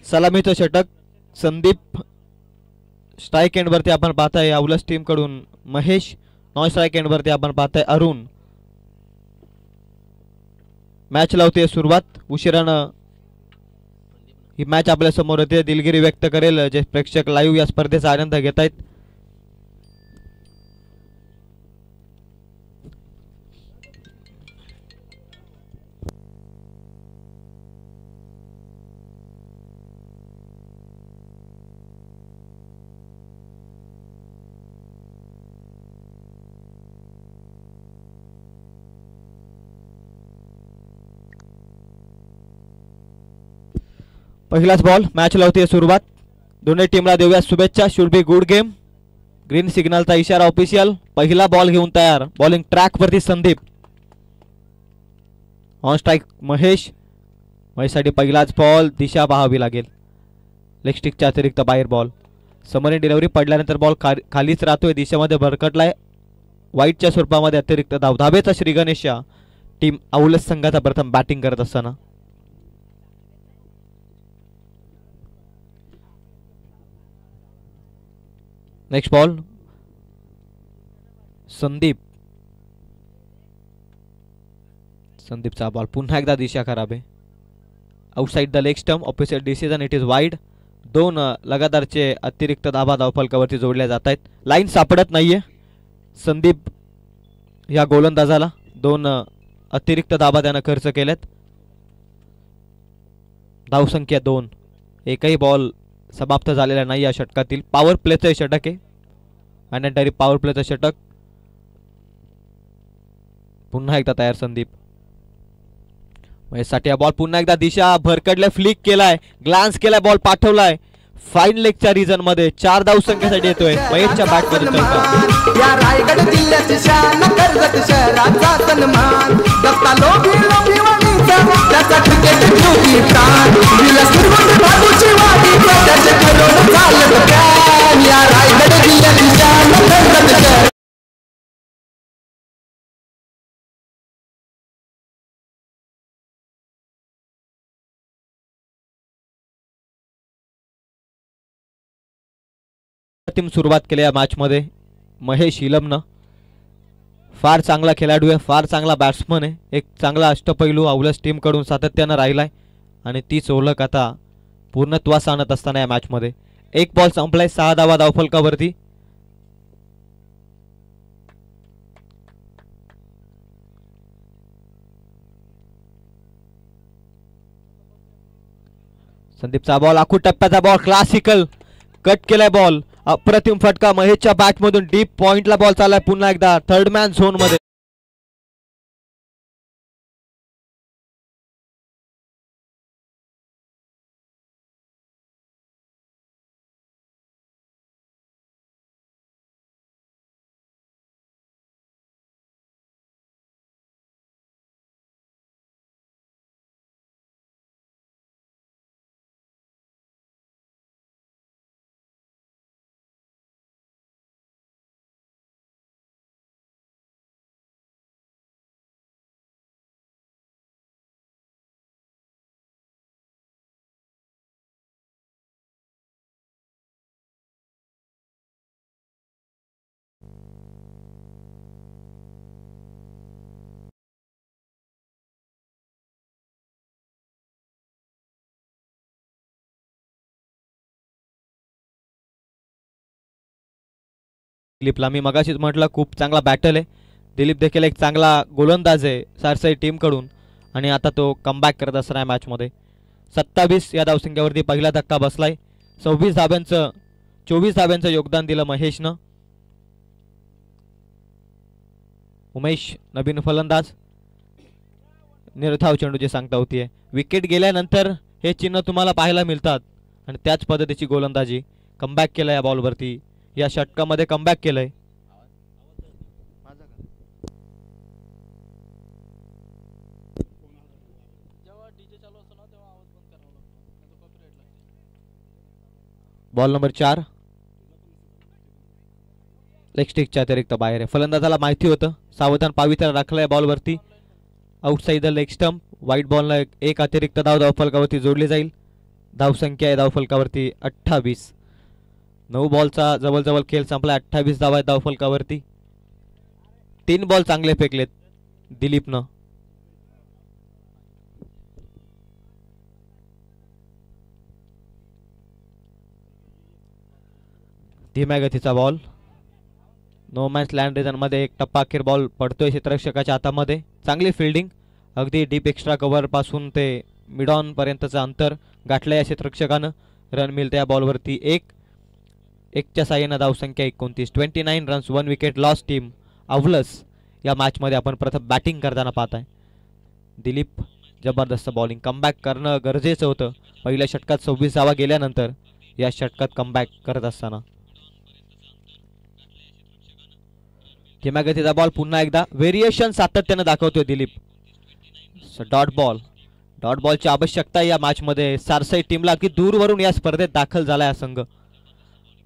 सलामीचं षटक संदीप. स्ट्राईक एंडवरती आपण पाहताय औलस टीम कडून महेश. नॉन स्ट्राईक एंडवरती आपण पाहताय अरुण. मॅच लावते सुरुवात. उशिरानं ही मॅच आपल्या समोर येते. दिलगिरी व्यक्त करेल जे प्रेक्षक लाईव्ह या स्पर्धेचा आनंद घेत आहेत. पहिलाच बॉल. मॅच लावते सुरुवात. दोन्ही टीमला देऊया शुभेच्छा. Should be good game. Green सिग्नलचा इशारा ऑफिशियल. पहिला बॉल घेऊन तयार. बॉलिंग ट्रॅक वरती संदीप. On strike Mahesh. महेशसाठी पहिलाच बॉल. दिशा पाहावी लागेल. लेग स्टिकच्या अतिरिक्त बाहेर बॉल. समोरील डिलिव्हरी पडल्यानंतर बॉल खालीच राहतोय. दिशेमध्ये भरकटलाय. वाईटच्या स्वरूपामध्ये अतिरिक्त धाव. धावेचा श्री गणेश टीम औलस संघाचा प्रथम बॅटिंग करत असताना. Next ball Sandeep. संदीपचा बॉल. पुन्हा एकदा दिशा खराब आहे. Outside the leg stump. Opposite decision. It is wide. दोन लगातारचे अतिरिक्त धाबा धावफलकावरती जोडल्या जात आहेत. लाईन सापडत नाहीये संदीप या गोलंदाजाला. दोन अतिरिक्त धाबा त्यानं खर्च केलेत. धावसंख्या 2. एकही बॉल समाप्त झालेला नाही या षटकातील. पॉवर प्लेचं षटक आहे. मॅन्डेटरी पॉवर प्लेचं षटक. पुन्हा एकदा तयार संदीप. महेशसाठी हा बॉल. पुन्हा एकदा दिशा भरकडले. फ्लिक केलाय. ग्लान्स केलाय. बॉल पाठवलाय फाईन लेगच्या रिजन मध्ये. 4 धाव संख्येसाठी येतोय महेशच्या बॅट मध्ये. या रायगड जिल्ह्याची शान कर्जत शहराचा सन्मान. दत्ता लोभी लोभी वाणीचा त्याचा क्रिकेट जीवकी प्राण. विलासपूर बाबूची वाडी त्याचे करून चालत प्यान. या रायगड जिल्ह्याची शान कर्जत शहर. सुरुवात केली या मॅच मध्ये महेश हिलमनं. फार चांगला खेळाडू आहे. फार चांगला बॅट्समन आहे. एक चांगला अष्टपैलू औलस टीम कडून सातत्यानं राहिलाय आणि तीच ओळख आता पूर्णत्वास आणत असताना या मॅच मध्ये. एक बॉल संपलाय. 6 धावा धावफलकावरती. संदीपचा बॉल. आखूड टप्प्याचा बॉल. क्लासिकल कट केलाय बॉल. अप्रतिम फटका महेशच्या बॅट मधून. डीप पॉइंटला बॉल चाललाय. पुन्हा एकदा थर्ड मॅन झोन मध्ये. दिलीपला मी मगाशीच म्हटलं खूप चांगला बॅटल आहे. दिलीप देखील एक चांगला गोलंदाज आहे सारसाई टीम कडून आणि आता तो कमबॅक करत असणार आहे मॅच मध्ये. 27 या धावसंख्येवरती पहिला धक्का बसलाय. 24 धाब्यांचं योगदान दिलं महेशनं. उमेश नवीन फलंदाज. निर्धाव चेंडूची सांगता होतीये. विकेट गेल्यानंतर हे चिन्ह तुम्हाला पाहायला मिळतात आणि त्याच पद्धतीची गोलंदाजी. कमबॅक केलं या बॉलवरती. या षटकामध्ये कमबॅक केलंय. बॉल नंबर 4 लेग स्टिकच्या अतिरिक्त बाहेर आहे. फलंदाजाला माहिती होतं. सावधान पावित्र्य राखलंय बॉलवरती. Outside the leg stump. Wide बॉलला एक अतिरिक्त धाव धावफलकावरती जोडली जाईल. धावसंख्या आहे धावफलकावरती 28. 9 बॉलचा जवळजवळ खेळ संपला. 28 धावा आहेत धावफलकावरती. 3 बॉल चांगले फेकलेत दिलीपनं. धीम्या गतीचा ball. No match land region मध्ये एक टप्पा अखेर बॉल पडतोय क्षेत्ररक्षकाच्या हातामध्ये. चांगली फिल्डिंग. अगदी डीप एक्स्ट्रा कव्हर पासून ते मिड ऑन पर्यंतचं अंतर गाठलं या क्षेत्ररक्षकानं. रन मिळते या बॉलवरती 1च्या साह्यानं धावसंख्या 29. 29 रन्स 1 विकेट लॉस टीम अवलस या मॅचमध्ये आपण प्रथम बॅटिंग करताना पाहत आहे. दिलीप जबरदस्त बॉलिंग. कमबॅक करणं गरजेचं होतं. पहिल्या षटकात 26 धावा गेल्यानंतर या षटकात कमबॅक करत असताना. धीम्या गतीचा बॉल पुन्हा एकदा. व्हेरिएशन सातत्यानं दाखवतोय दिलीप. डॉट बॉलची आवश्यकता या मॅचमध्ये. सारसाई टीमला अगदी दूरवरून या स्पर्धेत दाखल झाला हा संघ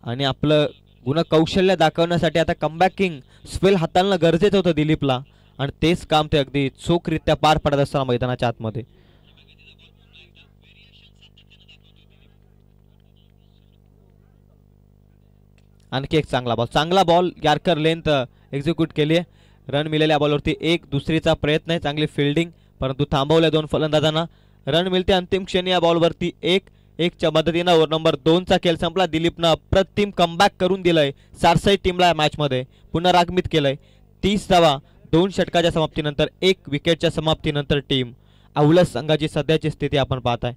आणि आपलं गुणकौशल्य दाखवण्यासाठी आता कमबॅकिंग स्पेल हाताळणं गरजेचं होतं दिलीपला आणि तेच काम ते अगदी चोखरित्या पार पडत असताना मैदानाच्या आतमध्ये. आणखी एक चांगला बॉल यार्कर लेंथ एक्झिक्यूट केली आहे. रन मिळालेल्या बॉलवरती 1. दुसरीचा प्रयत्न आहे. चांगली फिल्डिंग परंतु थांबवल्या 2 फलंदाजांना. रन मिळते अंतिम क्षणी या बॉलवरती 1च्या मदतीनं ओव्हर नंबर 2चा खेळ संपला. दिलीपनं अप्रतिम कमबॅक करून दिलंय सारसाई टीमला या मॅचमध्ये. पुनरागमित केलंय. 30 धावा 2 षटकाच्या समाप्तीनंतर 1 विकेटच्या समाप्तीनंतर टीम अवलस संघाची सध्याची स्थिती आपण पाहताय.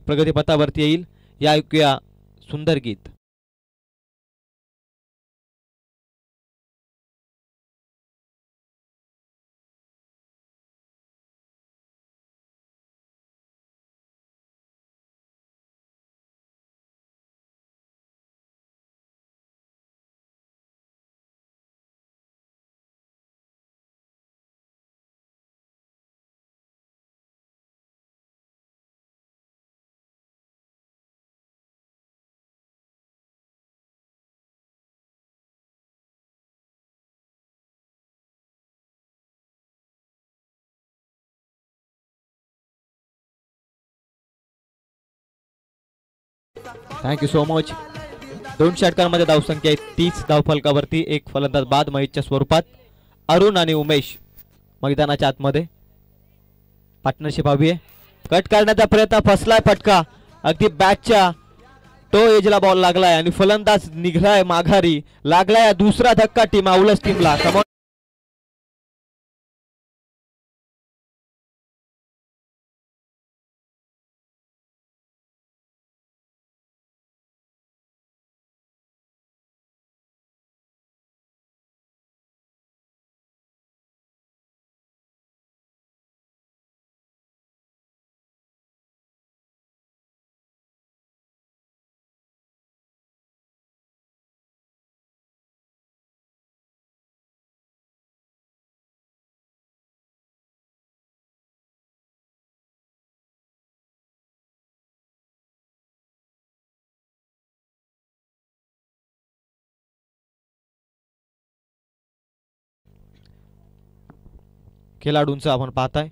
प्रगतीपथावरती येईल. या ऐकूया सुंदर गीत. Thank you so much. 2 षटकांमध्ये धावसंख्या आहे 30 धावफलकावरती. 1 फलंदाज बाद महेशच्या स्वरूपात. अरुण आणि उमेश मैदानाच्या आतमध्ये. पार्टनरशिप हवी आहे. कट करण्याचा प्रयत्न फसलाय. फटका अगदी बॅटच्या तो एजला बॉल लागलाय आणि फलंदाज निघलाय माघारी. लागलाय दुसरा धक्का टीम अवलस टीमला. खेळाडूंचं आपण पाहताय.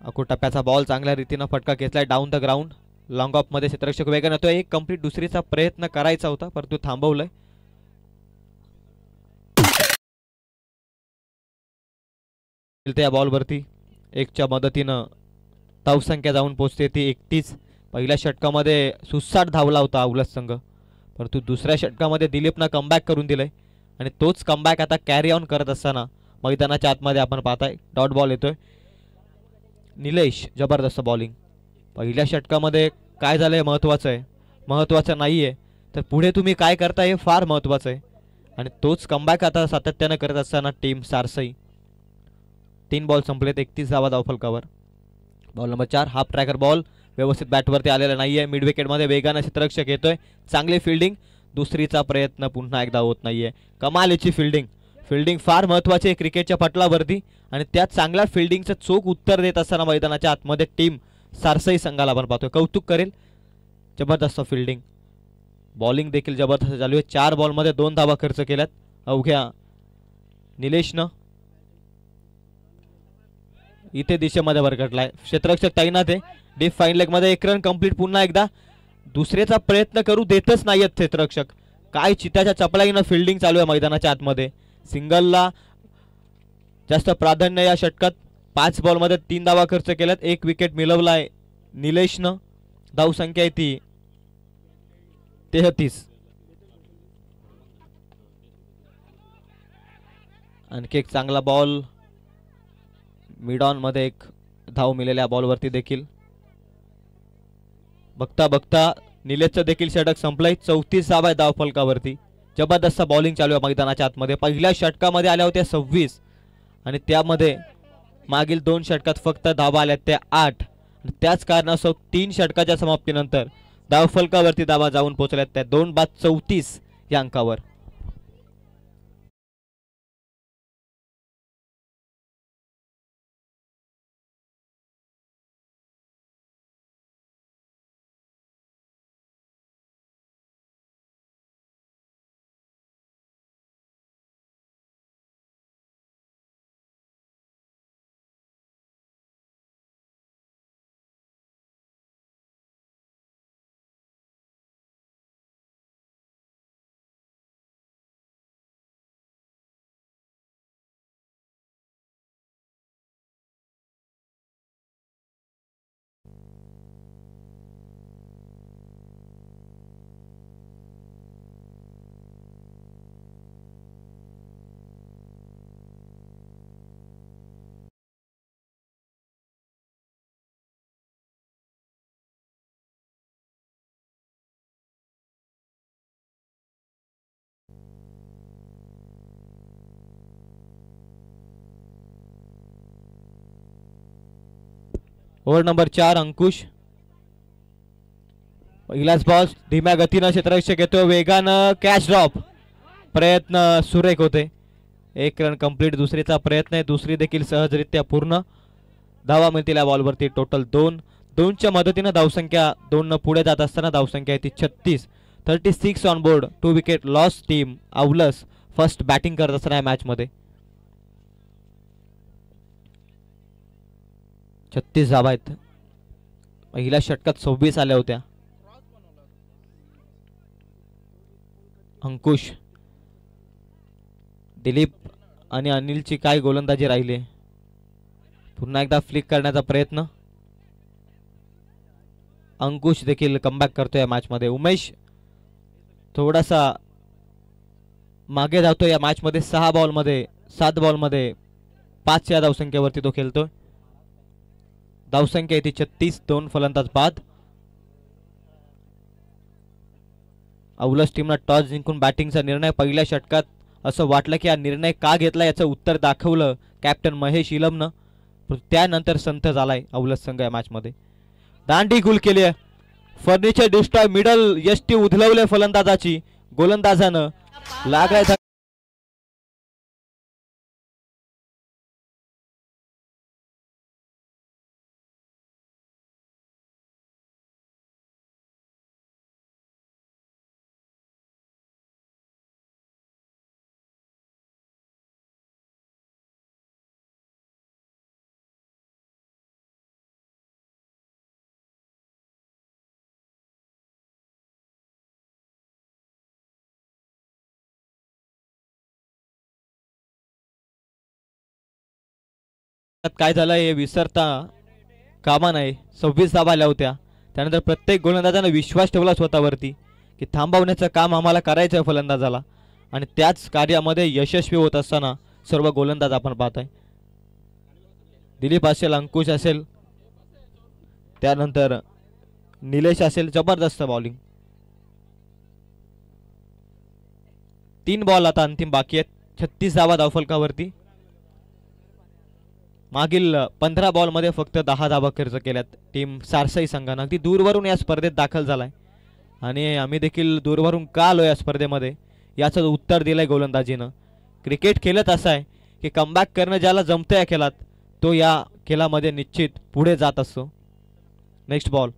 अको टप्प्याचा बॉल चांगल्या रीतीनं फटका घेतलाय down the ground. Long of मध्ये क्षेत्ररक्षक वेगाने येतोय. एक कंप्लीट दुसरीचा प्रयत्न करायचा होता परंतु थांबवलंय. या बॉलवरती 1च्या मदतीनं धावसंख्या जाऊन पोहोचते ती 31. पहिल्या षटकामध्ये सुसाट धावला होता अवलस संघ परंतु दुसऱ्या षटकामध्ये दिलीपनं कमबॅक करून दिलंय आणि तोच कमबॅक आता कॅरी ऑन करत असताना मैदानाच्या आतमध्ये आपण पाहताय. डॉट बॉल येतोय. निलेश जबरदस्त बॉलिंग. पहिल्या षटकामध्ये काय झालंय महत्त्वाचं नाहीये तर पुढे तुम्ही काय करताय हे फार महत्त्वाचं आहे आणि तोच कमबॅक आता सातत्यानं करत असताना टीम सारसाई. 3 बॉल संपलेत. 31 धावा धावफलकावर. Ball number 4 half tracker ball व्यवस्थित बॅटवरती आलेला नाहीये. मिड विकेटमध्ये वेगानं क्षेत्ररक्षक येतोय. चांगली फिल्डिंग. दुसरीचा प्रयत्न पुन्हा एकदा होत नाहीये. कमालीची फिल्डिंग फार महत्त्वाची आहे क्रिकेटच्या पटलावरती आणि त्या चांगल्या फिल्डिंगचं चोख उत्तर देत असताना मैदानाच्या आतमध्ये टीम सारसाई संघाला आपण पाहतोय. कौतुक करेल. जबरदस्त फिल्डिंग. बॉलिंग देखील जबरदस्त चालू आहे. 4 बॉलमध्ये 2 धावा खर्च केल्यात अवघ्या निलेशनं. इथे दिशेमध्ये भरकटलाय. क्षेत्ररक्षक तैनात आहे. डीप फाईन लेग मध्ये 1 रन कंप्लीट. पुन्हा एकदा दुसऱ्याचा प्रयत्न करू देतच नाहीयेत क्षेत्ररक्षक. काय चित्याच्या चपलाईनं फिल्डिंग चालू आहे मैदानाच्या आतमध्ये. सिंगलला जास्त प्राधान्य या षटकात. 5 बॉलमध्ये 3 धावा खर्च केल्यात. 1 विकेट मिळवलाय निलेशनं. धावसंख्या आहे ती 33. आणखी एक चांगला बॉल मिड ऑन मध्ये. एक धाव मिळालेल्या बॉलवरती देखील. बघता बघता निलेशचं देखील षटक संपलंय. 34 धावा आहे धावफलकावरती. जबरदस्त बॉलिंग चालू आहे मैदानाच्या आतमध्ये. पहिल्या षटकामध्ये आल्या होत्या 26 आणि त्यामध्ये मागील 2 षटकात फक्त धावा आल्या त्या 8. त्याच कारणास्तव 3 षटकाच्या समाप्तीनंतर धावफलकावरती धावा जाऊन पोहोचल्यात त्या 2/34 या अंकावर. ओव्हर नंबर 4 अंकुश. पहिलाच बॉल धीम्या गतीनं क्षेत्ररक्षक येतो. वेगानं कॅच ड्रॉप. प्रयत्न सुरेख होते. 1 रन कंप्लीट. दुसरीचा प्रयत्न आहे. दुसरी देखील सहजरित्या पूर्ण. धावा मिळतील या बॉलवरती. टोटल 2च्या मदतीनं धावसंख्या 2 पुढे जात असताना धावसंख्या आहे ती 36. 36 on board. 2 wicket loss. Team Aulas first batting करत असताना या मॅच मध्ये. 36 धावा आहेत. पहिल्या षटकात 26 आल्या होत्या. अंकुश, दिलीप आणि अनिलची काय गोलंदाजी राहिली. पुन्हा एकदा फ्लिक करण्याचा प्रयत्न. अंकुश देखील कमबॅक करतोय या मॅच मध्ये. उमेश थोडासा मागे जातोय या मॅच मध्ये. 6 बॉलमध्ये 7 बॉलमध्ये 5 या धावसंख्येवरती तो खेळतोय. धावसंख्या येते 36. 2 फलंदाज बाद. औलस टीमनं टॉस जिंकून बॅटिंगचा निर्णय. पहिल्या षटकात असं वाटलं की हा निर्णय का घेतला याचं उत्तर दाखवलं कॅप्टन महेश इलमनं. त्यानंतर संथ झालाय औलस संघ या मॅच मध्ये. दांडी गुल केली आहे. फर्निचर डिस्ट्रॉय मिडल यष्टी उधलवले फलंदाजाची. गोलंदाजानं लागलाय. काय झालं हे विसरता कामा नाही. 26 धावा आल्या होत्या. त्यानंतर प्रत्येक गोलंदाजानं विश्वास ठेवला स्वतःवरती की थांबवण्याचं काम आम्हाला करायचं आहे फलंदाजाला. आणि त्याच कार्यामध्ये यशस्वी होत असताना सर्व गोलंदाज आपण पाहताय. दिलीप असेल, अंकुश असेल, त्यानंतर निलेश असेल. जबरदस्त बॉलिंग. 3 बॉल आता अंतिम बाकी आहेत. 36 धावा धावफलकावरती. मागील 15 बॉलमध्ये फक्त 10 धावा खर्च केल्यात टीम सारसाई संघानं. अगदी दूरवरून या स्पर्धेत दाखल झालाय आणि आम्ही देखील दूरवरून का आलो या स्पर्धेमध्ये याचं उत्तर दिलंय गोलंदाजीनं. क्रिकेट खेळत असं आहे की कमबॅक करणं ज्याला जमतं या खेळात तो या खेळामध्ये निश्चित पुढे जात असतो. नेक्स्ट बॉल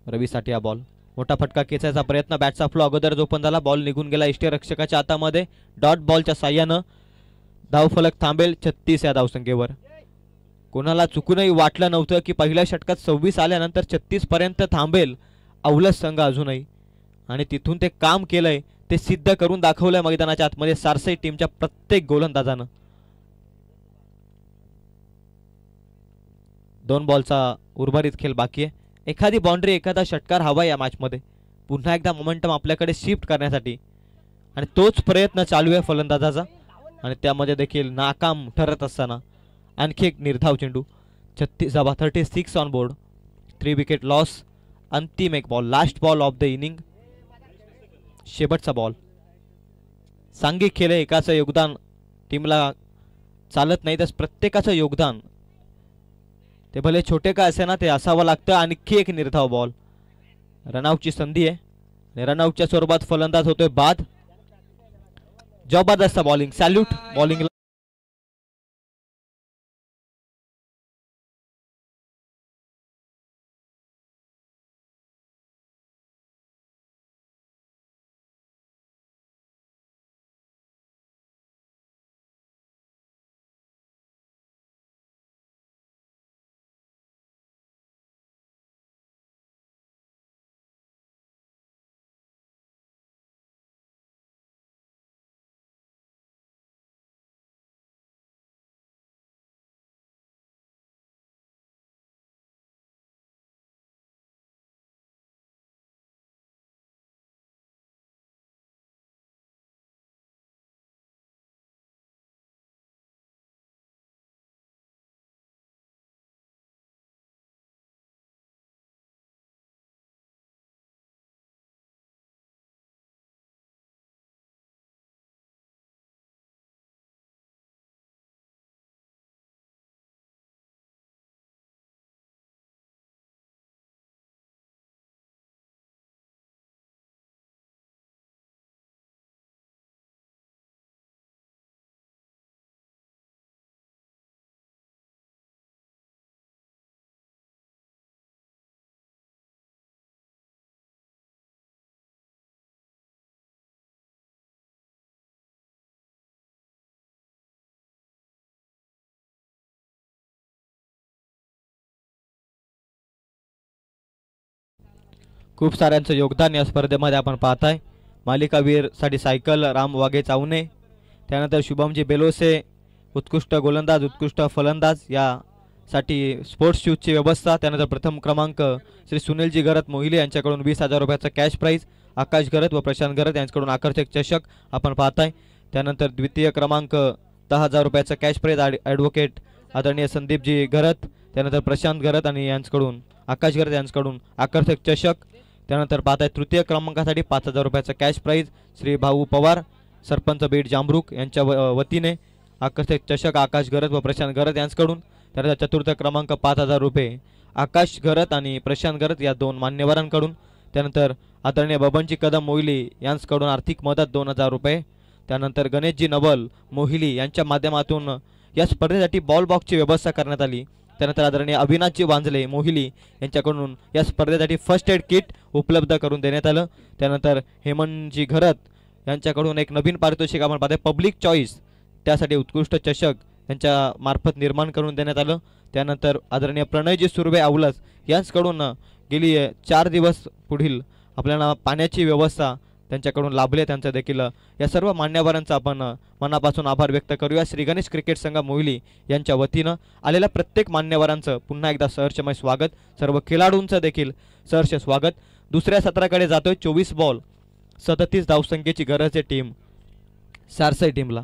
रवीसाठी. हा बॉल मोठा फटका खेचायचा प्रयत्न. बॅटचा फ्लो अगोदर ओपन झाला. बॉल निघून गेला यष्टीरक्षकाच्या हातामध्ये. डॉट बॉलच्या साह्यानं धावफलक थांबेल 36 या धावसंख्येवर. कोणाला चुकूनही वाटलं नव्हतं की पहिल्या षटकात 26 आल्यानंतर 36 पर्यंत थांबेल अवलस संघ अजूनही, आणि तिथून ते काम केलंय, ते सिद्ध करून दाखवलंय मैदानाच्या आतमध्ये सारसई टीमच्या प्रत्येक गोलंदाजानं. 2 बॉलचा उर्वरित खेळ बाकी आहे. एखादी बाउंड्री, एखादा षटकार हवा या मॅचमध्ये पुन्हा एकदा मोमेंटम आपल्याकडे शिफ्ट करण्यासाठी, आणि तोच प्रयत्न चालू आहे फलंदाजाचा, आणि त्यामध्ये देखील नाकाम ठरत असताना आणखी एक निर्धाव चेंडू. 36 ऑन बोर्ड, 3 विकेट लॉस. अंतिम एक ball, last ball of the inning, शेवटचा बॉल. सांघिक खेळ, एकाचं योगदान टीमला चालत नाही, तर प्रत्येकाचं योगदान ते भले छोटे का असे ना ते असावं लागतं. आणखी एक निर्धाव बॉल, रनआउटची संधी आहे आणि रनआउटच्या स्वरूपात फलंदाज होतोय बाद. जबरदस्त बॉलिंग, सॅल्यूट बॉलिंग. खूप साऱ्यांचं योगदान या स्पर्धेमध्ये आपण पाहताय. मालिकावीरसाठी सायकल राम वाघे चावणे, त्यानंतर शुभमजी बेलोसे उत्कृष्ट गोलंदाज, उत्कृष्ट फलंदाज यासाठी स्पोर्ट्स शूजची व्यवस्था. त्यानंतर प्रथम क्रमांक श्री सुनीलजी गरत मोहिले यांच्याकडून 20,000 रुपयाचं कॅश प्राईज. आकाश गरत व प्रशांत गरत यांच्याकडून आकर्षक चषक आपण पाहताय. त्यानंतर द्वितीय क्रमांक 10,000 रुपयाचं कॅश प्राईज ॲडव्होकेट आदरणीय संदीपजी गरत, त्यानंतर प्रशांत गरत आणि यांच्याकडून आकाश गरत यांच्याकडून आकर्षक चषक. त्यानंतर पाहताय तृतीय क्रमांकासाठी 5,000 रुपयाचं कॅश प्राईज श्री भाऊ पवार सरपंच बीड जामरुक यांच्या वतीने आकर्षक चषक आकाश गरत व प्रशांत गरत यांच्याकडून. त्यानंतर चतुर्थ क्रमांक 5,000 रुपये आकाश गरत आणि प्रशांत गरत या 2 मान्यवरांकडून. त्यानंतर आदरणीय बबनजी कदम मोहिली यांच्याकडून आर्थिक मदत 2,000 रुपये. त्यानंतर गणेशजी नवल मोहिली यांच्या माध्यमातून या स्पर्धेसाठी बॉल बॉक्सची व्यवस्था करण्यात आली. त्यानंतर आदरणीय अविनाशजी वांजले मोहिली यांच्याकडून या स्पर्धेसाठी फर्स्ट एड किट उपलब्ध करून देण्यात आलं. त्यानंतर हेमंतजी घरत यांच्याकडून एक नवीन पारितोषिक आपण पाहतोय पब्लिक चॉईस, त्यासाठी उत्कृष्ट चषक यांच्या मार्फत निर्माण करून देण्यात आलं. त्यानंतर आदरणीय प्रणयजी सुर्वे आवलस यांच्याकडून गेली 4 दिवस पुढील आपल्याला पाण्याची व्यवस्था त्यांच्याकडून लाभले. त्यांचं देखील या सर्व मान्यवरांचा आपण मनापासून आभार व्यक्त करूया. श्री गणेश क्रिकेट संघ मोहिली यांच्या वतीनं आलेल्या प्रत्येक मान्यवरांचं पुन्हा एकदा सहर्षमय स्वागत, सर्व खेळाडूंचं देखील सहर्ष स्वागत. दुसऱ्या सत्राकडे जातोय. 24 बॉल 37 धावसंख्येची गरज आहे टीम सारसई टीमला.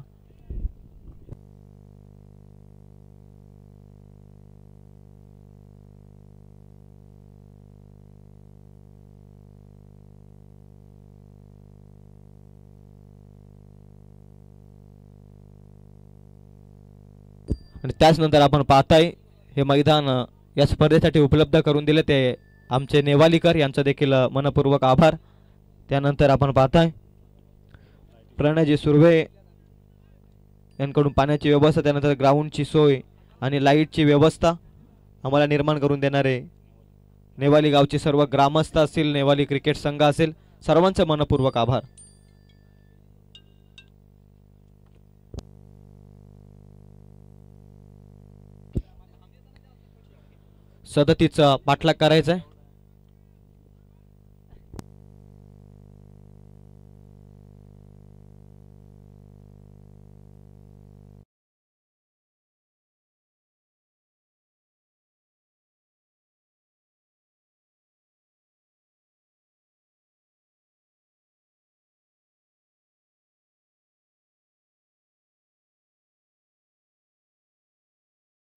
आणि त्याचनंतर आपण पाहताय हे मैदान या स्पर्धेसाठी उपलब्ध करून दिले ते आमचे नेवालीकर यांचं देखील मनपूर्वक आभार. त्यानंतर आपण पाहताय प्रणयजी सुर्वे यांकडून पाण्याची व्यवस्था, त्यानंतर ग्राउंडची सोय आणि लाईटची व्यवस्था आम्हाला निर्माण करून देणारे नेवाली गावचे सर्व ग्रामस्थ असतील, नेवाली क्रिकेट संघ असेल, सर्वांचे मनपूर्वक आभार. 37चा पाठलाग करायचा आहे.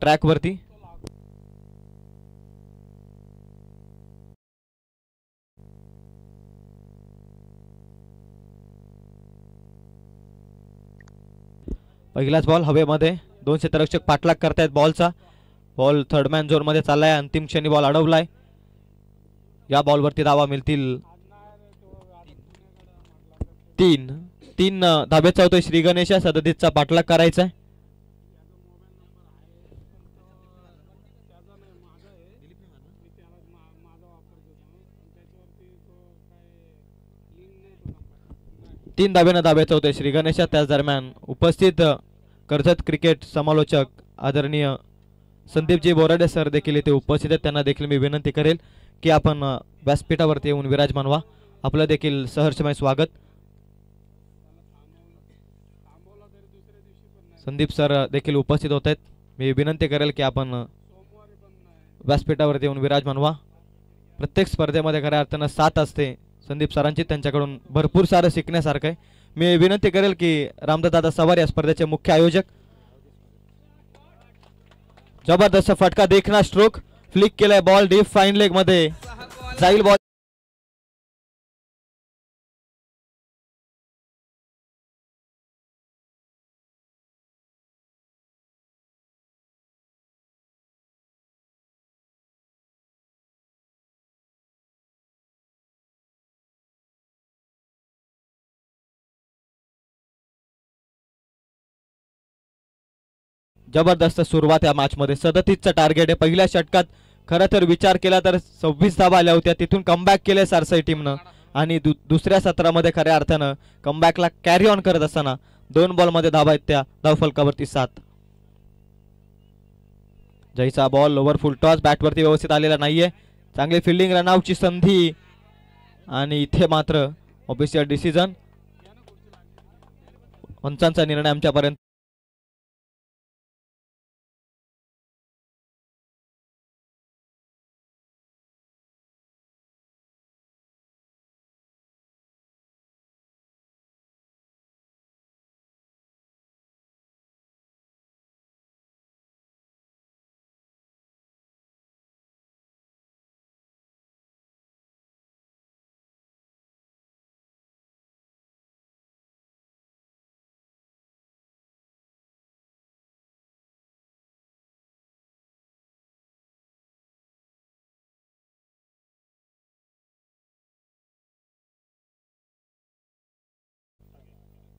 ट्रॅक वरती पहिलाच बॉल हवेमध्ये. 2 क्षेत्ररक्षक पाठलाग करतायत बॉलचा. बॉल थर्डमॅन झोन मध्ये चाललाय. अंतिम क्षणी बॉल अडवलाय. या बॉलवरती धावा मिळतील 3 धाब्याचा होतोय श्री गणेश. 37चा पाठलाग करायचा आहे. तीन धाब्यानं धाब्याचा होतोय श्री गणेश. त्याच दरम्यान उपस्थित कर्जत क्रिकेट समालोचक आदरणीय संदीपजी बोराडे सर देखील इथे उपस्थित आहेत. त्यांना देखील मी विनंती करेल की आपण व्यासपीठावरती येऊन विराजमान व्हा. आपलं देखील सहर्षमय स्वागत. संदीप सर देखील उपस्थित होत आहेत. मी विनंती करेल की आपण व्यासपीठावरती येऊन विराजमान व्हा. प्रत्येक स्पर्धेमध्ये खऱ्या अर्थानं 7 असते संदीप सरांची. त्यांच्याकडून भरपूर सारं शिकण्यासारखं आहे. मी विनंती करेल की रामदादा सवार या स्पर्धेचे मुख्य आयोजक. जबरदस्त फटका देखना स्ट्रोक फ्लिक केलाय. बॉल डीप फाईन लेग मध्ये जाईल. बॉल जबरदस्त सुरुवात या मॅच मध्ये. 37चं टार्गेट आहे. पहिल्या षटकात खरं तर विचार केला तर 26 धावा आल्या होत्या. तिथून कमबॅक केले सारसाई टीमनं आणि दुसऱ्या सत्रामध्ये खऱ्या अर्थानं कमबॅकला कॅरी ऑन करत असताना 2 बॉलमध्ये धावा आहेत त्या धावफलकावरती 7. जयचा बॉल ओव्हर फुल टॉस बॅटवरती व्यवस्थित आलेला नाहीये. चांगली फिल्डिंग रनआउटची संधी आणि इथे मात्र ऑफिशियल डिसिजन. पंचांचा निर्णय आमच्यापर्यंत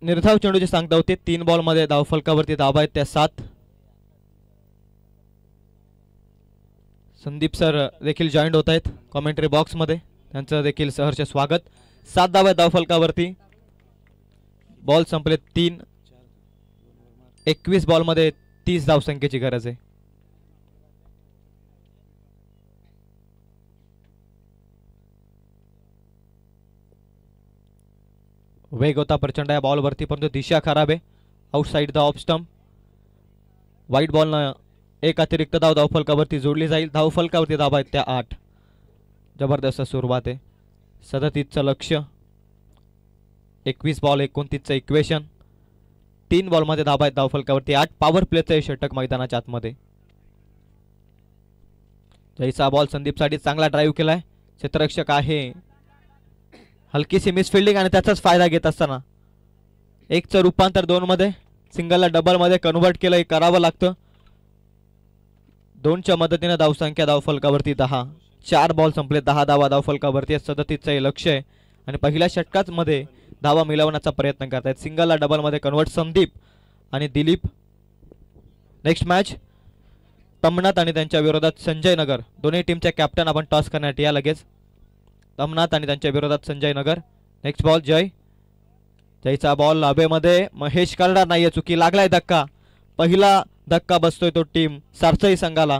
निर्धाव चेंडूची सांगता होती. 3 बॉलमध्ये धावफलकावरती धावा आहेत त्या 7. संदीप सर देखील जॉईंट होत आहेत कॉमेंट्री बॉक्स मध्ये. त्यांचं देखील सहर्ष स्वागत. 7 धावा आहेत धावफलकावरती. बॉल संपले 3. 21 बॉलमध्ये 30 धावसंख्येची गरज आहे. वेग होता प्रचंड या बॉलवरती परंतु दिशा खराब आहे. Outside the off stump. वाईट बॉलनं एक अतिरिक्त धाव धावफलकावरती जोडली जाईल. धावफलकावरती धावा आहेत त्या 8. जबरदस्त सुरुवात आहे. 37चं लक्ष. 21 बॉल 29चं इक्वेशन. 3 बॉलमध्ये धावा आहेत धावफलकावरती 8. पॉवर प्लेचं हे षटक मैदानाच्या आतमध्ये. जयचा बॉल संदीपसाठी चांगला ड्राईव्ह केलाय. क्षेत्ररक्षक आहे. हलकीशी मिसफिल्डिंग आणि त्याचाच फायदा घेत असताना 1चं रूपांतर 2 मध्ये सिंगलला डबल मध्ये कन्व्हर्ट केलं. हे करावं लागतं. 2च्या मदतीने धावसंख्या धावफलकावरती 10. 4 बॉल संपले 10 धावा धावफलकावरती. 37चं हे लक्ष आहे आणि पहिल्या षटकाच मध्ये धावा मिळवण्याचा प्रयत्न करतायत. सिंगलला डबल मध्ये कन्व्हर्ट संदीप आणि दिलीप. नेक्स्ट मॅच तमनाथ आणि त्यांच्या विरोधात संजय नगर. दोन्ही टीमच्या कॅप्टन आपण टॉस करण्यात या लगेच. तमनाथ आणि त्यांच्या विरोधात संजय नगर. नेक्स्ट बॉल जय. जयचा बॉल हवेमध्ये. महेश करणार नाहीये. चुकी लागलाय धक्का. पहिला धक्का बसतोय तो टीम सारसई संघाला.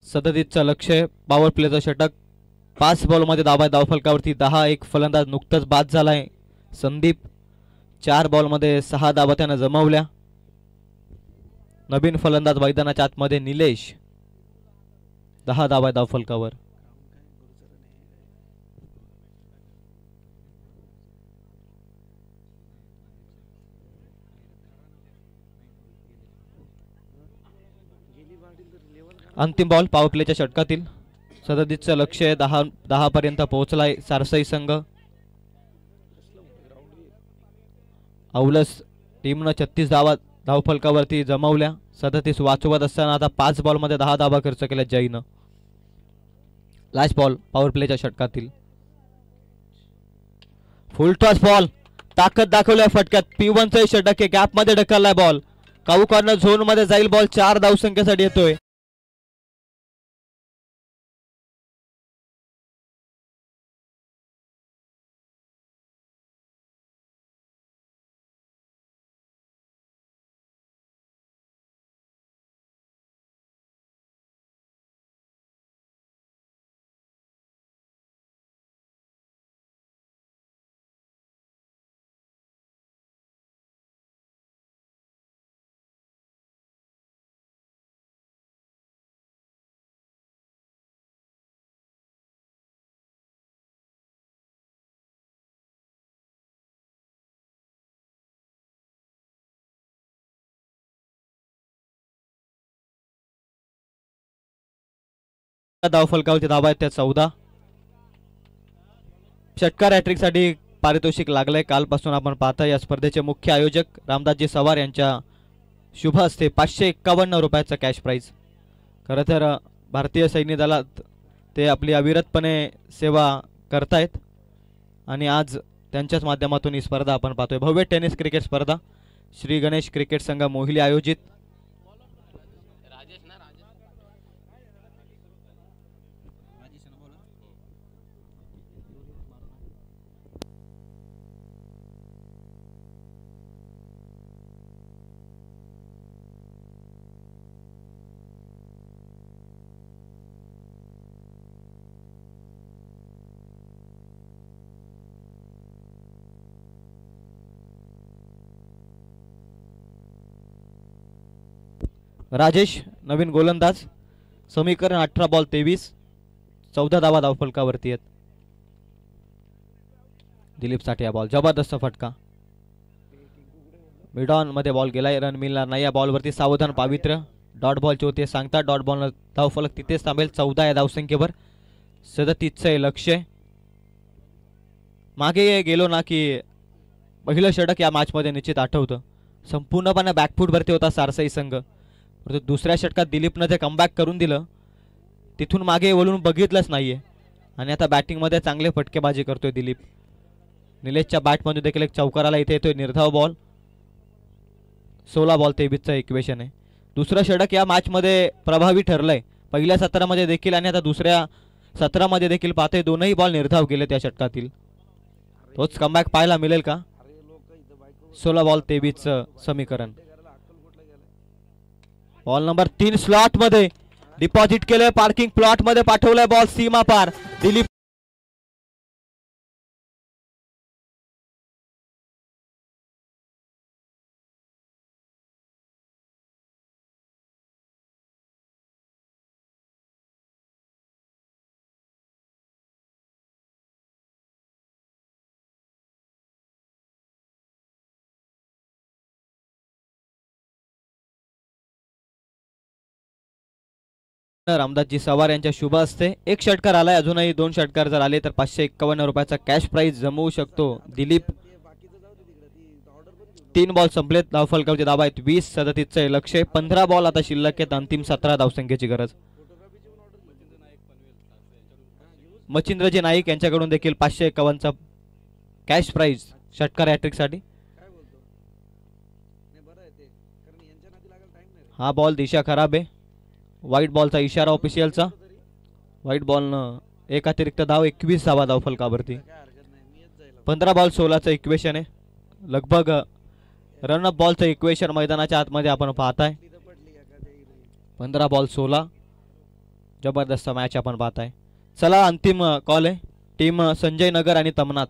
37चं लक्ष, पॉवर प्लेचं षटक. 5 बॉलमध्ये धावा धावफलकावरती 10. एक फलंदाज नुकताच बाद झालाय संदीप. 4 बॉलमध्ये 6 धावा त्यानं जमवल्या. नवीन फलंदाज मैदानाच्या आतमध्ये निलेश. 10 धावा धावफलकावर. अंतिम बॉल पॉवर प्लेच्या षटकातील. 37चं लक्ष, 10 पर्यंत पोहोचलाय सारसाई संघ. औलस टीमनं 36 धावा धावफलकावरती जमवल्या. 37 वाचवत असताना आता 5 बॉलमध्ये 10 धावा खर्च केल्या जयनं. लास्ट बॉल पॉवर प्लेच्या षटकातील. फुल टॉस बॉल, ताकद दाखवल्या फटक्यात. P1चं षटक आहे, गॅप मध्ये ढकललाय बॉल. काऊ कॉर्नर झोन मध्ये जाईल बॉल. 4 धावसंख्येसाठी येतोय. धावफलकावरती धावा आहेत त्या 14. षटकार हॅट्रिक साठी पारितोषिक लागलंय. कालपासून आपण पाहता या स्पर्धेचे मुख्य आयोजक रामदासजी सवार यांच्या शुभ हस्ते 551 रुपयाचं कॅश प्राइज. खरं तर भारतीय सैन्य दलात ते आपली अविरतपणे सेवा करतायत आणि आज त्यांच्याच माध्यमातून ही स्पर्धा आपण पाहतोय. भव्य टेनिस क्रिकेट स्पर्धा श्री गणेश क्रिकेट संघ मोहिली आयोजित. राजेश नवीन गोलंदाज. समीकरण 18 बॉल 23, 14 धावा धावफलकावरती आहेत. दिलीप साठे बॉल, जबरदस्त फटका. मिडॉन मध्ये बॉल गेलाय, रन मिळणार नाही या बॉलवरती. सावधान पावित्र्य. डॉट बॉलचे होते सांगतात. डॉट बॉल धावफलक तिथेच थांबेल. 14 या धावसंख्येवर. 37चं लक्ष. मागे गेलो ना की पहिलं षटक या मॅच मध्ये निश्चित आठवतं. संपूर्णपणे बॅकफूट वरती होता सारसाई संघ. दुसऱ्या षटकात दिलीपनं ते कमबॅक करून दिलं. तिथून मागे वळून बघितलंच नाहीये आणि आता बॅटिंग मध्ये चांगले फटकेबाजी करतोय दिलीप. निलेशच्या बॅटमध्ये देखील एक चौकाराला इथे येतोय निर्धाव बॉल. 16 बॉल 23चं इक्वेशन आहे. दुसरं षटक या मॅच मध्ये प्रभावी ठरलंय. पहिल्या सत्रामध्ये देखील आणि आता दुसऱ्या सत्रामध्ये देखील पाहतोय दोनही बॉल निर्धाव गेले त्या षटकातील. तोच कमबॅक पाहायला मिळेल का? 16 बॉल 23चं समीकरण. बॉल नंबर 3 स्लॉट मध्ये डिपॉझिट केलंय. पार्किंग प्लॉट मध्ये पाठवलंय बॉल सीमा पार. दिलीप रामदासजी सवार यांच्या शुभ हस्ते. एक षटकार आलाय. अजूनही 2 षटकार जर आले तर 551 रुपयाचा कॅश प्राइज जमवू शकतो दिलीप. 3 बॉल संपलेत. धावफलकावरती धावा आहेत 20. 37चं लक्ष. 15 बॉल आता शिल्लक आहेत. अंतिम 17 धावसंख्येची गरज. मच्छिंद्रजी नाईक यांच्याकडून देखील 551चा कॅश प्राइज षटकार हॅट्रिक साठी. हा बॉल दिशा खराब आहे. व्हाईट बॉलचा इशारा ऑफिशियलचा. व्हाईट बॉलनं एक अतिरिक्त धाव. 21 धावा धावफलकावरती. 15 बॉल 16चं इक्वेशन आहे. लगभग रनअप बॉलचं इक्वेशन मैदानाच्या आतमध्ये आपण पाहताय. 15 बॉल 16. जबरदस्त मॅच आपण पाहताय. चला अंतिम कॉल आहे. टीम संजय नगर आणि तमनात.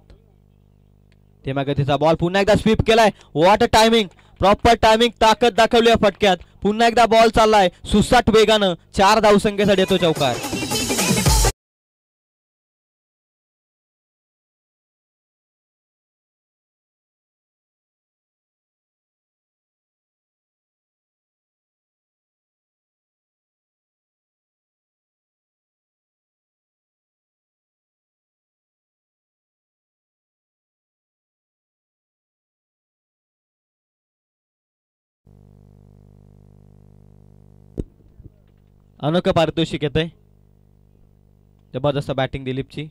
धीम्या गतीचा बॉल पुन्हा एकदा स्वीप केलाय. What a timing, proper timing, ताकद दाखवली या फटक्यात. पुन्हा एकदा बॉल चाललाय सुसाट वेगानं. 4 धावसंख्येसाठी येतो चौकार. अनोखं पारितोषिक येतंय. जबरदस्त बॅटिंग दिलीपची.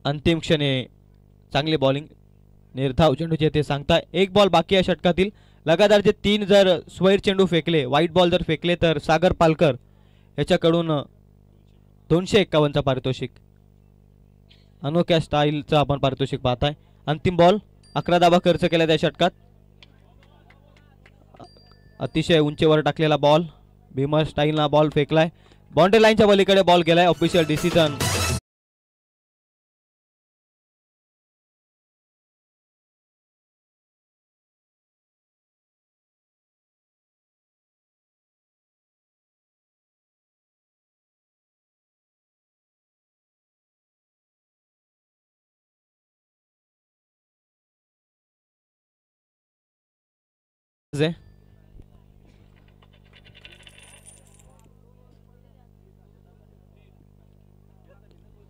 अंतिम क्षणी चांगली बॉलिंग. निर्धाव चेंडूचे ते सांगताय. 1 बॉल बाकी आहे षटकातील. लगातारचे 3 जर स्वैर चेंडू फेकले, वाईट बॉल जर फेकले तर सागर पालकर याच्याकडून 251चा पारितोषिक. अनोख्या स्टाईलचं आपण पारितोषिक पाहताय. अंतिम बॉल 11 धावा खर्च केल्या त्या षटकात. अतिशय उंचीवर टाकलेला बॉल. भीमर स्टाईलना बॉल फेकलाय. बाउंड्री लाईनच्या पलीकडे बॉल गेलाय. Official decision.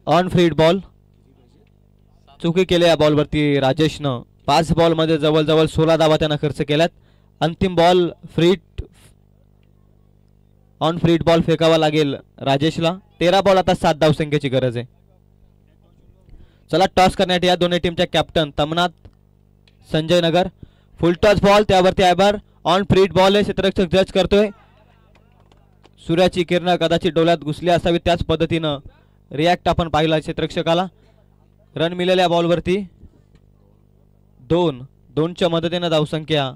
ऑन फ्रीड बॉल. चुकी केली या बॉलवरती राजेशनं. 5 बॉलमध्ये जवळजवळ 16 धावा त्यानं खर्च केल्यात. अंतिम बॉल फ्रीड, ऑन फ्रीड बॉल फेकावा लागेल राजेशला. 13 बॉल आता 7 धावसंख्येची गरज आहे. चला टॉस करण्यात या दोन्ही टीमच्या कॅप्टन तमनात संजय नगर. फुल टॉस बॉल, त्यावरती आयबार. ऑन फ्रीड बॉल आहे. क्षेत्ररक्षक जज करतोय. सूर्याची किरण कदाचित डोळ्यात घुसली असावी, त्याच पद्धतीनं रिॲक्ट आपण पाहिला क्षेत्ररक्षकाला. रन मिळाल्या बॉलवरती 2च्या मदतीनं धावसंख्या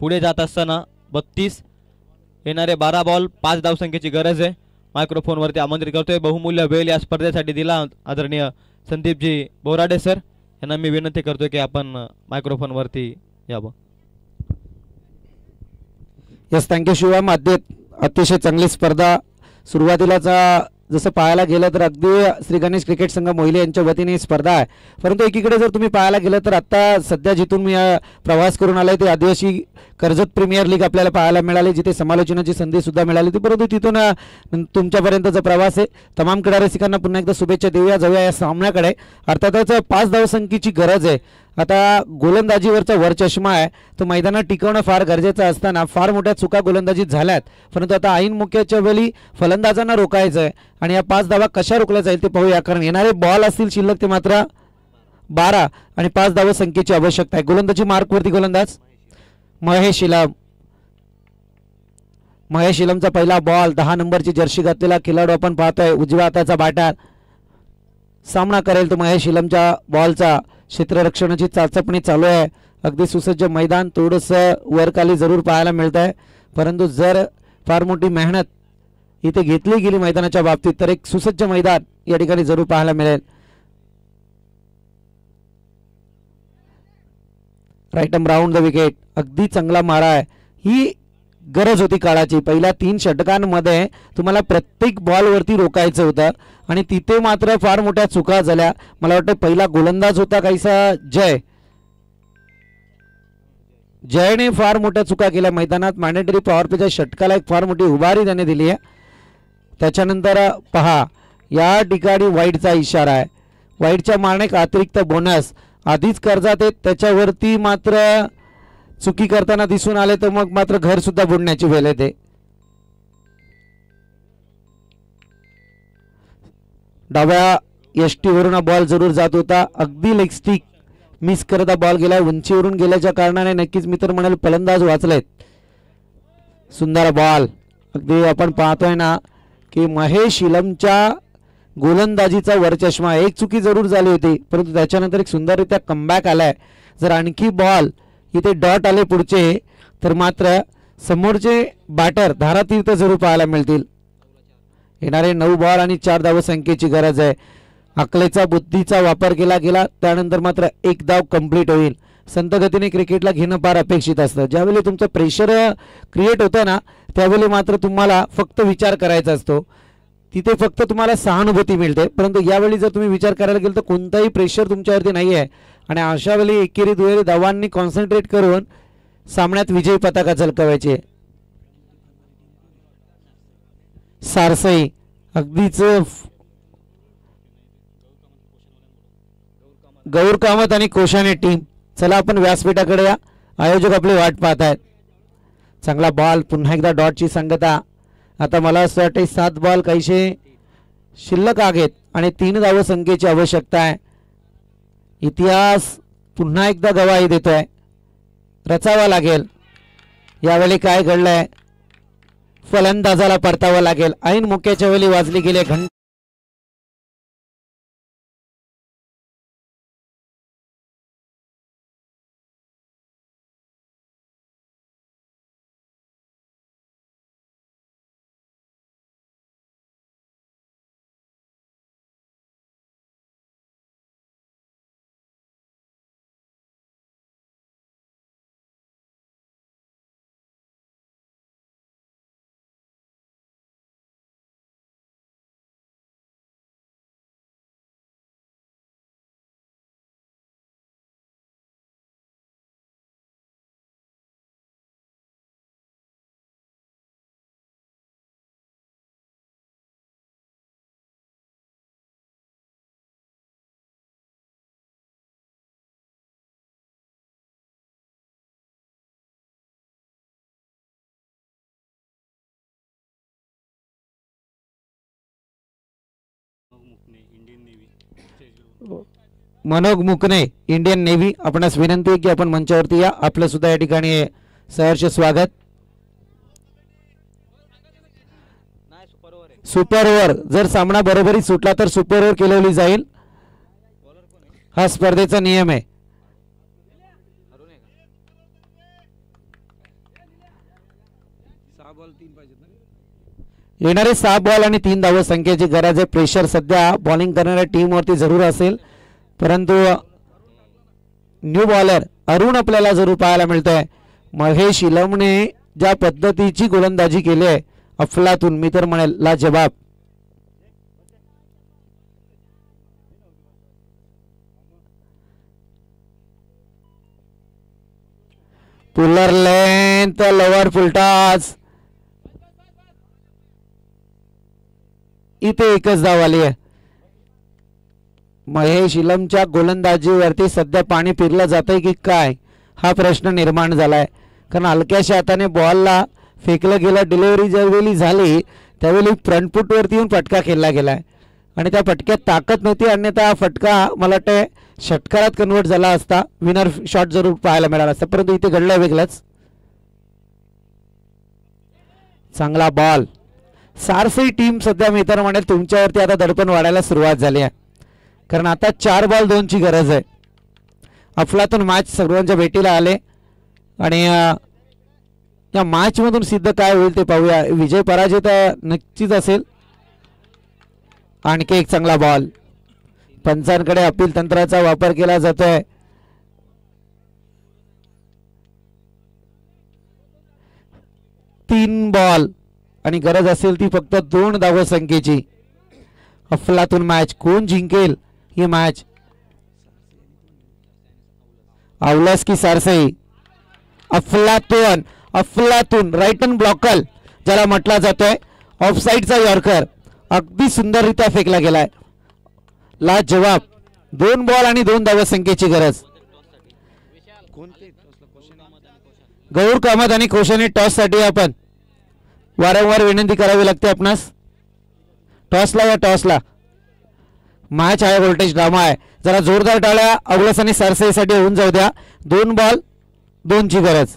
पुढे जात असताना 32. येणारे 12 बॉल 5 धावसंख्येची गरज आहे. मायक्रोफोनवरती आमंत्रित करतोय. बहुमूल्य वेळ या स्पर्धेसाठी दिला आदरणीय संदीपजी बोराडे सर यांना मी विनंती करतोय की आपण मायक्रोफोनवरती यावं. Yes, thank you Shivam. अतिशय चांगली स्पर्धा. सुरुवातीलाचा जसं पाहायला गेलं तर अगदी श्री गणेश क्रिकेट संघ मोहिले यांच्या वतीने ही स्पर्धा आहे. परंतु एकीकडे जर तुम्ही पाहायला गेलं तर आता सध्या जिथून मी प्रवास करून आलोय ते आदिवासी कर्जत प्रीमियर लीग आपल्याला पाहायला मिळाली, जिथे समालोचनाची संधी सुद्धा मिळाली होती. परंतु तिथून तुमच्यापर्यंतचा प्रवास आहे. तमाम क्रीडा रसिकांना पुन्हा एकदा शुभेच्छा देऊया. जाऊया या सामन्याकडे. अर्थातच 5 धावसंख्येची गरज आहे. आता गोलंदाजीवरचा वर चष्मा आहे तो मैदानात टिकवणं फार गरजेचं असताना फार मोठ्या चुका गोलंदाजीत झाल्यात. परंतु आता ऐन मुख्याच्या वेळी फलंदाजांना रोखायचं आहे आणि या 5 धावा कशा रोखल्या जाईल ते पाहूया. कारण येणारे बॉल असतील शिल्लक ते मात्र 12 आणि 5 धावसंख्येची आवश्यकता आहे. गोलंदाजी मार्कवरती गोलंदाज महेश इलम. महेश इलमचा पहिला बॉल. 10 नंबरची जर्सी घातलेला खेळाडू आपण पाहतोय. उजव्या हाताचा बॅटर सामना करेल तो महेश इलमच्या बॉलचा. क्षेत्ररक्षणाची चाचपणी चालू आहे. अगदी सुसज्ज मैदान. थोडंसं वरखाली जरूर पाहायला मिळत आहे, परंतु जर फार मोठी मेहनत इथे घेतली गेली मैदानाच्या बाबतीत तर एक सुसज्ज मैदान या ठिकाणी जरूर पाहायला मिळेल. Right arm round the wicket. अगदी चांगला मारा आहे. ही गरज होती काळाची. पहिल्या 3 षटकांमध्ये तुम्हाला प्रत्येक बॉलवरती रोखायचं होतं आणि तिथे मात्र फार मोठ्या चुका झाल्या. मला वाटतं पहिला गोलंदाज होता काहीसा जयने फार मोठ्या चुका केल्या मैदानात. मॅन्डेटरी पॉवर प्लेच्या षटकाला एक फार मोठी उभारी त्याने दिली आहे. त्याच्यानंतर पहा या ठिकाणी वाईडचा इशारा आहे. वाईडच्या मारणे एक अतिरिक्त बोनस आधीच कर्जात आहेत, त्याच्यावरती मात्र चुकी करताना दिसून आले तर मग मात्र घर सुद्धा बुडण्याची वेळ येते. डाव्या यष्टीवरून बॉल जरूर जात होता. अगदी लेग स्टिक मिस करता बॉल गेला. उंचीवरून गेल्याच्या कारणाने नक्कीच मी तर म्हणाल फलंदाज वाचलेत. सुंदर बॉल. अगदी आपण पाहतोय ना की महेश इलमच्या गोलंदाजीचा वरचष्मा. एक चुकी जरूर झाली होती परंतु त्याच्यानंतर एक सुंदररित्या कमबॅक आलाय. जर आणखी बॉल इथे डॉट आले पुढचे तर मात्र समोरचे बॅटर धारातीर्थ जरूर पाहायला मिळतील. येणारे 9 बॉल आणि 4 धाव संख्येची गरज आहे. अकलेचा बुद्धीचा वापर केला गेला त्यानंतर मात्र 1 धाव कंप्लीट होईल. संत गतीने क्रिकेटला घेणं फार अपेक्षित असतं. ज्यावेळी तुमचं प्रेशर क्रिएट होतं ना त्यावेळी मात्र तुम्हाला फक्त विचार करायचा असतो, तिथे फक्त तुम्हाला सहानुभूती मिळते. परंतु यावेळी जर तुम्ही विचार करायला गेल तर कोणताही प्रेशर तुमच्यावरती नाही आहे आणि अशा वेळी एकेरी दुहेरी धावांनी कॉन्सन्ट्रेट करून सामन्यात विजयी पताका झळकवायची. सारसई अगदीच गौर कामत आणि कोशाने टीम. चला आपण व्यासपीठाकडे या, आयोजक आपली वाट पाहत आहेत. चांगला बॉल, पुन्हा एकदा डॉटची संगता. आता मला असं वाटते 7 बॉल काहीशे शिल्लक आहेत आणि 3 धाव संख्येची आवश्यकता आहे. इतिहास पुन्हा एकदा गवाही देतोय, रचावा लागेल. यावेळी काय घडलंय, फलंदाजाला परतावं लागेल. ऐन मुक्याच्या वेळी वाजली गेले घंटा. मनोज मुकणे, इंडियन नेव्ही. आपणास विनंती आहे की आपण मंचावरती या. आपलं सुद्धा या ठिकाणी सहर्ष स्वागत. सुपर ओव्हर जर सामना बरोबरी सुटला तर सुपर ओव्हर केली जाईल. हा स्पर्धेचा नियम आहे. येणारे 6 बॉल आणि 3 धाव संख्येची गरज आहे. प्रेशर सध्या बॉलिंग करणाऱ्या टीम वरती जरूर असेल, परंतु न्यू बॉलर अरुण आपल्याला जरूर पाहायला मिळतोय. महेश इलमने ज्या पद्धतीची गोलंदाजी केली आहे अफलातून, मी तर म्हणेल लाजवाब. पुलर लेंथ लोअर फुलटॉस, इथे एकच धाव आली आहे. महेश इलमच्या गोलंदाजीवरती सध्या पाणी फिरलं जातंय की काय हा प्रश्न निर्माण झालाय. कारण हलक्याशा हाताने बॉलला फेकलं गेलं. डिलिव्हरी ज्यावेळी झाली त्यावेळी फ्रंट फुटवरती येऊन फटका खेळला गेलाय आणि त्या फटक्यात ताकद नव्हती, अन्यथा हा फटका मला वाटतं षटकारात कन्वर्ट झाला असता, विनर शॉट जरूर पाहायला मिळाला असता. परंतु इथे घडलं वेगळंच. चांगला बॉल. सारसी टीम सध्या मी तर म्हणेल तुमच्यावरती आता दडपण वाढायला सुरुवात झाली आहे, कारण आता 4 बॉल 2 ची गरज आहे. अफलातून मॅच सर्वांच्या भेटीला आले आणि या मॅच मधून सिद्ध काय होईल ते पाहूया. विजय पराजय तर नक्कीच असेल. आणखी एक चांगला बॉल. पंचांकडे अपील तंत्राचा वापर केला जातोय. तीन बॉल आणि गरज असेल ती फक्त 2 धाव संख्येची. अफलातून मॅच. कोण जिंकेल ही मॅच, अवलास की सारसई? अफलातून. अफलातून राईट हँड ब्लॉकर ज्याला म्हटला जातोय. ऑफसाईडचा यॉर्कर अगदी सुंदररित्या फेकला गेलाय. लाजवाब. 2 बॉल आणि 2 धाव संख्येची गरज. गौर कामत आणि कोशाने टॉस साठी आपण वारंवार विनंती करावी लागते आपणास. टॉसला या टॉसला. मॅच आहे, व्होल्टेज ड्रामा आहे. जरा जोरदार टाळ्या अवलस आणि सारसईसाठी होऊन जाऊ द्या. 2 बॉल 2 ची गरज.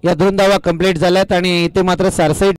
या 2 धावा कंप्लीट झाल्यात आणि इथे मात्र सारसई